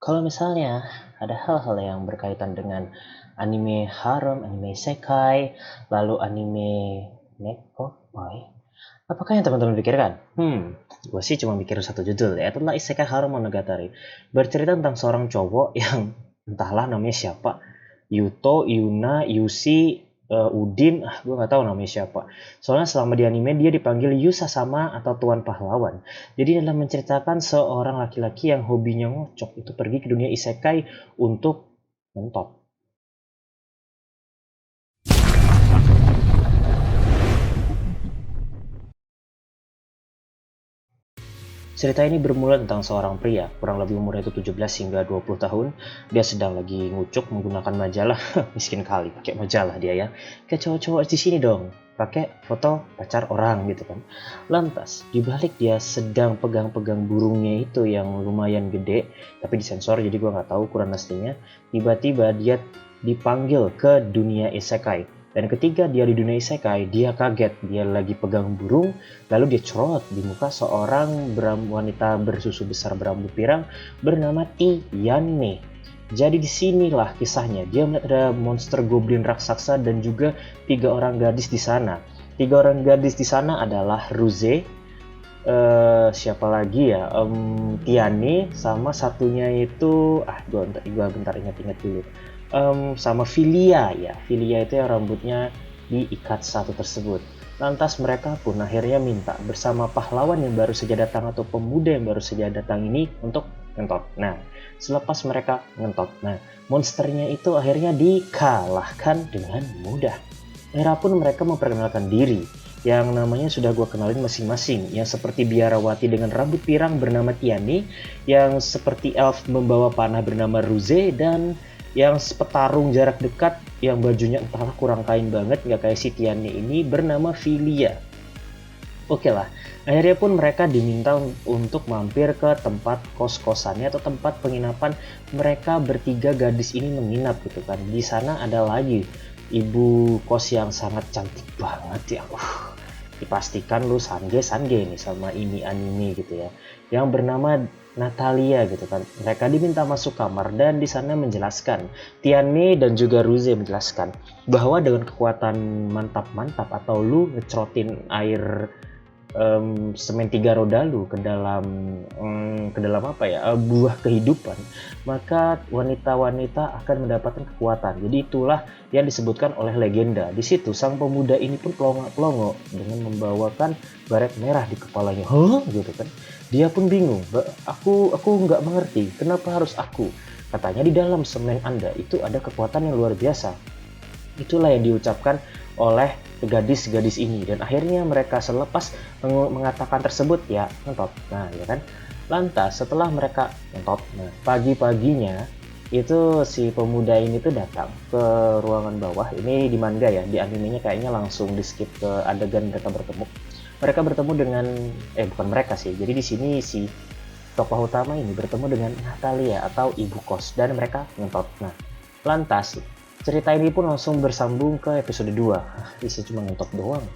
Kalau misalnya ada hal-hal yang berkaitan dengan anime harem, anime isekai, lalu anime neko, boy, apakah yang teman-teman pikirkan? Gue sih cuma mikir satu judul, yaitu tentang Isekai Haru Monogatari. Bercerita tentang seorang cowok yang entahlah namanya siapa, Yuto, Yuna, Yusi, Udin, gue nggak tahu namanya siapa. Soalnya selama di anime dia dipanggil Yusa sama atau Tuan Pahlawan. Jadi dalam menceritakan seorang laki-laki yang hobinya ngocok itu pergi ke dunia isekai untuk mentok. Cerita ini bermula tentang seorang pria, kurang lebih umurnya itu 17 hingga 20 tahun. Dia sedang lagi ngucuk menggunakan majalah. Miskin kali pakai majalah dia ya. Kayak cowok-cowok di sini dong, pakai foto pacar orang gitu kan. Lantas, dibalik dia sedang pegang-pegang burungnya itu yang lumayan gede, tapi disensor jadi gua nggak tahu ukuran aslinya. Tiba-tiba dia dipanggil ke dunia isekai. Dan ketika dia di dunia isekai, dia kaget. Dia lagi pegang burung, lalu dia cerot di muka seorang wanita bersusu besar berambut pirang bernama Tiyanme. Jadi disinilah kisahnya. Dia melihat ada monster goblin raksasa dan juga 3 orang gadis di sana. 3 orang gadis di sana adalah Ruze, siapa lagi ya? Tiane, sama satunya itu gua bentar ingat-ingat dulu. Sama Filia ya. Filia itu yang rambutnya diikat satu tersebut. Lantas mereka pun akhirnya minta bersama pahlawan yang baru saja datang atau pemuda yang baru saja datang ini untuk ngentot. Nah, selepas mereka ngentot, monsternya itu akhirnya dikalahkan dengan mudah. Akhirnya pun mereka memperkenalkan diri yang namanya sudah gue kenalin masing-masing, yang seperti biarawati dengan rambut pirang bernama Tiani, yang seperti elf membawa panah bernama Ruze, dan yang petarung jarak dekat yang bajunya entahlah kurang kain banget nggak kayak si Tiani ini bernama Filia. Oke lah, akhirnya pun mereka diminta untuk mampir ke tempat kos-kosannya atau tempat penginapan mereka bertiga gadis ini menginap gitu kan. Di sana ada lagi ibu kos yang sangat cantik banget ya. Dipastikan lu sange nih sama ini anime gitu ya, yang bernama Natalia gitu kan. Mereka diminta masuk kamar dan di sana menjelaskan, Tiane dan juga Ruze menjelaskan bahwa dengan kekuatan mantap-mantap atau lu ngecerotin air semen 3 roda lu ke dalam apa ya, buah kehidupan, maka wanita-wanita akan mendapatkan kekuatan. Jadi itulah yang disebutkan oleh legenda. Di situ sang pemuda ini pun pelongo-pelongo dengan membawakan baret merah di kepalanya. Gitu kan. Dia pun bingung. Aku nggak mengerti kenapa harus aku. Katanya di dalam semen Anda itu ada kekuatan yang luar biasa. Itulah yang diucapkan oleh gadis-gadis ini, dan akhirnya mereka selepas mengatakan tersebut ya ngentot. Nah ya kan, lantas setelah mereka ngentot, pagi-paginya itu si pemuda ini tuh datang ke ruangan bawah. Ini di manga ya, di animenya kayaknya langsung di skip ke adegan mereka bertemu dengan bukan mereka sih, jadi di sini si tokoh utama ini bertemu dengan Natalia atau ibu kos, dan mereka ngentot. Nah lantas cerita ini pun langsung bersambung ke episode 2. Bisa cuma ngentot doang,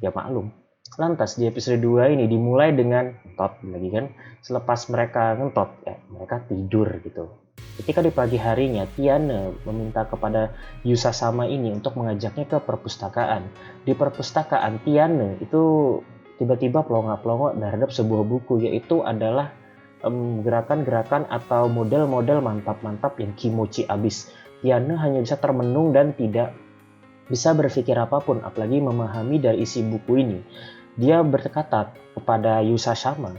ya maklum. Lantas di episode 2 ini dimulai dengan ngentot lagi kan. Selepas mereka ngentot, mereka tidur gitu. Ketika di pagi harinya, Tiana meminta kepada Yusa sama ini untuk mengajaknya ke perpustakaan. Di perpustakaan, Tiana itu tiba-tiba pelongo-pelongo terhadap sebuah buku, yaitu adalah gerakan-gerakan atau model-model mantap-mantap yang kimochi abis. Tiana hanya bisa termenung dan tidak bisa berpikir apapun, apalagi memahami dari isi buku ini. Dia berkata kepada Yusa sama,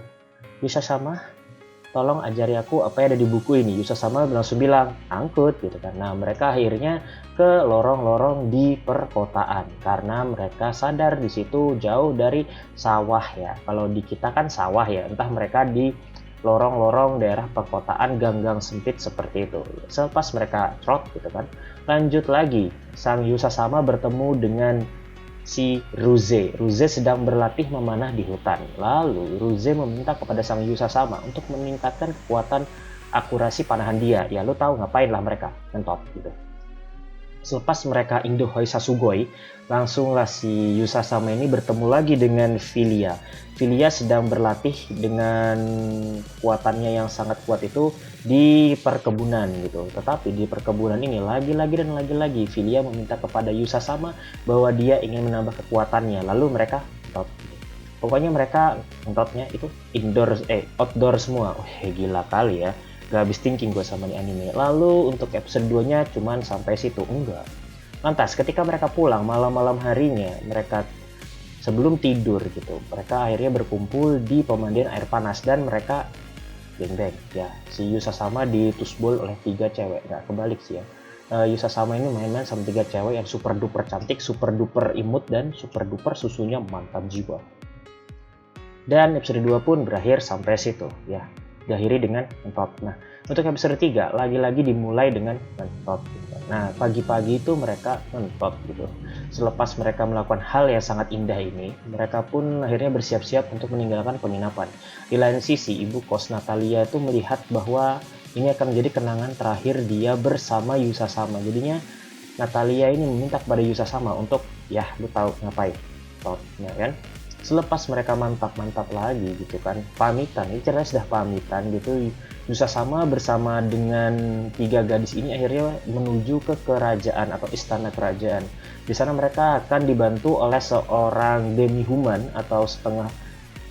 tolong ajari aku apa yang ada di buku ini. Yusa sama langsung bilang, angkut gitu kan. Nah mereka akhirnya ke lorong-lorong di perkotaan karena mereka sadar di situ jauh dari sawah ya. Kalau di kita kan sawah ya, entah mereka di lorong-lorong daerah perkotaan, gang-gang sempit seperti itu. Selepas mereka trot gitu kan, lanjut lagi sang Yusa sama bertemu dengan si Ruze. Ruze sedang berlatih memanah di hutan. Lalu Ruze meminta kepada sang Yusa sama untuk meningkatkan kekuatan akurasi panahan dia. Ya lu tahu ngapain lah mereka ngentot gitu. Selepas mereka Indohoi Sasugoi, langsunglah si Yusasama ini bertemu lagi dengan Filia. Filia sedang berlatih dengan kekuatannya yang sangat kuat itu di perkebunan gitu. Tetapi di perkebunan ini lagi-lagi dan lagi-lagi Filia meminta kepada Yusasama bahwa dia ingin menambah kekuatannya. Lalu mereka ngentot. Pokoknya mereka ngentotnya itu outdoor semua. Gila kali ya. Gak habis thinking gue sama nih anime. Lalu untuk episode 2 nya cuman sampai situ. Enggak. Lantas ketika mereka pulang malam-malam harinya, mereka sebelum tidur gitu, mereka akhirnya berkumpul di pemandian air panas dan mereka beng-beng ya. Si Yusasama ditusbol oleh 3 cewek. Nggak kebalik sih ya. Yusasama ini main-main sama 3 cewek yang super duper cantik, super duper imut, dan super duper susunya mantap jiwa. Dan episode 2 pun berakhir sampai situ ya. Diakhiri dengan ngentot. Nah, untuk episode 3 lagi-lagi dimulai dengan ngentot gitu. Nah, pagi-pagi itu mereka ngentot gitu. Selepas mereka melakukan hal yang sangat indah ini, mereka pun akhirnya bersiap-siap untuk meninggalkan penginapan. Di lain sisi, ibu kos Natalia itu melihat bahwa ini akan menjadi kenangan terakhir dia bersama Yusasama. Jadinya Natalia ini meminta kepada Yusasama untuk, ya lu tahu ngapain, ya kan? Selepas mereka mantap-mantap lagi gitu kan, pamitan, ini ceritanya sudah pamitan gitu, Yusasama bersama dengan 3 gadis ini akhirnya menuju ke kerajaan atau istana kerajaan. Di sana mereka akan dibantu oleh seorang demi-human atau setengah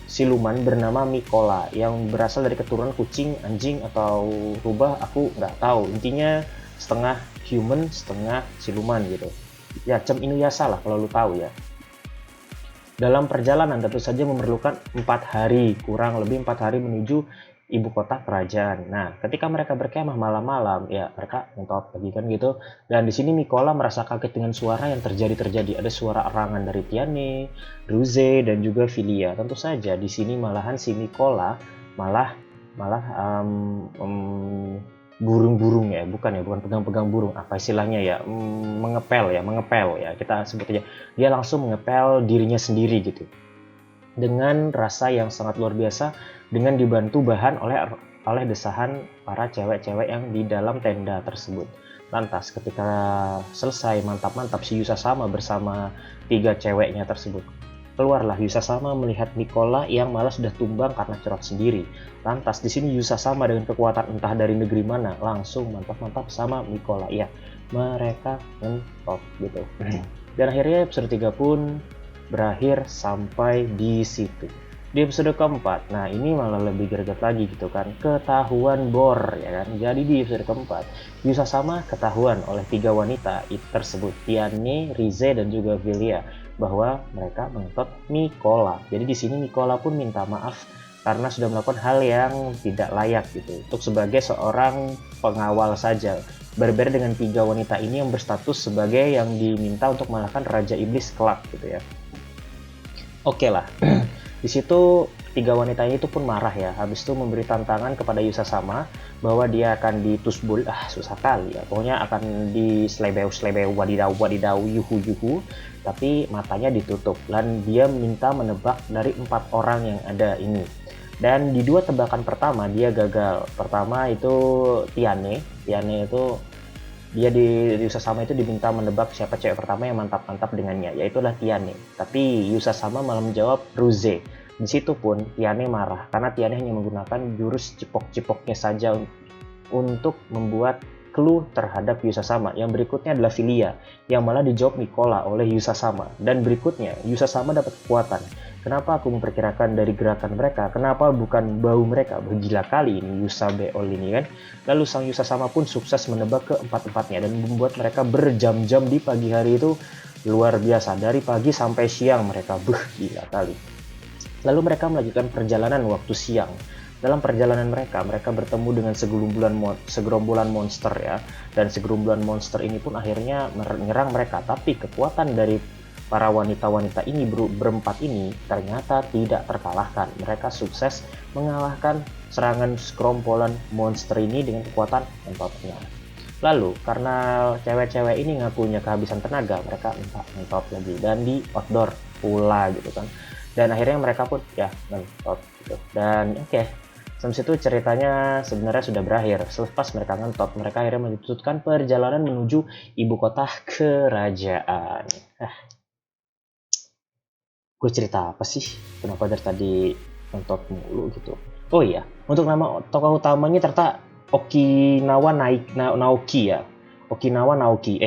siluman bernama Mikola yang berasal dari keturunan kucing, anjing, atau rubah, aku nggak tahu. Intinya setengah human, setengah siluman gitu. Ya, Cem Inuyasha lah kalau lu tahu ya. Dalam perjalanan tentu saja memerlukan 4 hari, kurang lebih 4 hari menuju ibu kota kerajaan. Nah, ketika mereka berkemah malam-malam, ya mereka ngentot lagi kan gitu. Dan di sini Mikola merasa kaget dengan suara yang terjadi. Ada suara erangan dari Tiane, Ruze, dan juga Filia. Tentu saja di sini malahan si Mikola malah burung-burung ya, bukan pegang-pegang burung, apa istilahnya ya, mengepel ya, kita sebut aja, dia langsung mengepel dirinya sendiri gitu dengan rasa yang sangat luar biasa, dengan dibantu bahan oleh desahan para cewek-cewek yang di dalam tenda tersebut. Lantas ketika selesai mantap-mantap si Yusasama bersama 3 ceweknya tersebut, keluarlah Yusasama melihat Mikola yang malah sudah tumbang karena curhat sendiri. Lantas di sini Yusasama dengan kekuatan entah dari negeri mana langsung mantap-mantap sama Mikola. Ya, mereka ngentot gitu. Dan akhirnya episode 3 pun berakhir sampai di situ. Di episode keempat, nah ini malah lebih greget lagi gitu kan, ketahuan bor ya kan. Jadi di episode keempat, Yusasama ketahuan oleh 3 wanita tersebut, Tiane, Rize, dan juga Velia, bahwa mereka mengentot Mikola. Jadi di sini Mikola pun minta maaf karena sudah melakukan hal yang tidak layak gitu. Untuk sebagai seorang pengawal saja, berbeda dengan 3 wanita ini yang berstatus sebagai yang diminta untuk mengalahkan Raja Iblis kelak gitu ya. Oke lah. Di situ 3 wanita ini tuh pun marah ya. Habis itu memberi tantangan kepada Yusasama bahwa dia akan ditusbul, susah kali ya. Pokoknya akan diselebeu wadidaw yuhu. Tapi matanya ditutup dan dia minta menebak dari 4 orang yang ada ini. Dan di 2 tebakan pertama dia gagal. Pertama itu Tiane itu dia di Yusasama itu diminta menebak siapa cewek pertama yang mantap-mantap dengannya, yaitulah Tiane. Tapi Yusasama malah menjawab Ruze. Di situ pun Tiane marah karena Tiane hanya menggunakan jurus cipok-cipoknya saja untuk membuat clue terhadap Yusasama. Yang berikutnya adalah Filia yang malah dijawab Mikola oleh Yusasama. Dan berikutnya Yusasama dapat kekuatan. Kenapa aku memperkirakan dari gerakan mereka? Kenapa bukan bau mereka? Gila kali ini Yusabeol ini kan. Lalu sang Yusasama pun sukses menebak keempat-empatnya dan membuat mereka berjam-jam di pagi hari itu luar biasa. Dari pagi sampai siang mereka gila kali. Lalu mereka melanjutkan perjalanan waktu siang. Dalam perjalanan mereka bertemu dengan segerombolan monster ya. Dan segerombolan monster ini pun akhirnya menyerang mereka. Tapi kekuatan dari para wanita-wanita ini berempat ini ternyata tidak terkalahkan. Mereka sukses mengalahkan serangan segerombolan monster ini dengan kekuatan mentotnya. Lalu karena cewek-cewek ini ngakunya kehabisan tenaga, mereka minta mentot lagi dan di outdoor pula gitu kan. Dan akhirnya mereka pun ya mentot gitu. Dan oke. Sampai situ ceritanya sebenarnya sudah berakhir. Selepas mereka ngentot, mereka akhirnya melanjutkan perjalanan menuju ibu kota kerajaan. Gue cerita apa sih? Kenapa dari tadi nonton mulu gitu? Oh iya, untuk nama tokoh utamanya ternyata Naoki ya. Okinawa Naoki,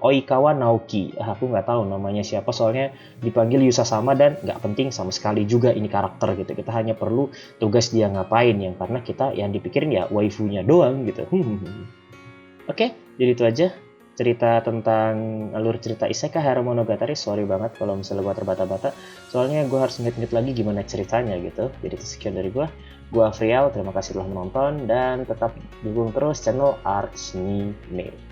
Oikawa Naoki. Aku nggak tahu namanya siapa soalnya dipanggil Yusa sama dan nggak penting sama sekali juga ini karakter gitu. Kita hanya perlu tugas dia ngapain yang karena kita yang dipikirin ya waifunya doang gitu. Oke, jadi itu aja cerita tentang alur cerita Isekai Monogatari. Sorry banget kalau misalnya gue terbata-bata, soalnya gue harus ngeliat lagi gimana ceritanya gitu. Jadi itu sekian dari gue Afriel, terima kasih telah menonton dan tetap dukung terus channel Arts Anime.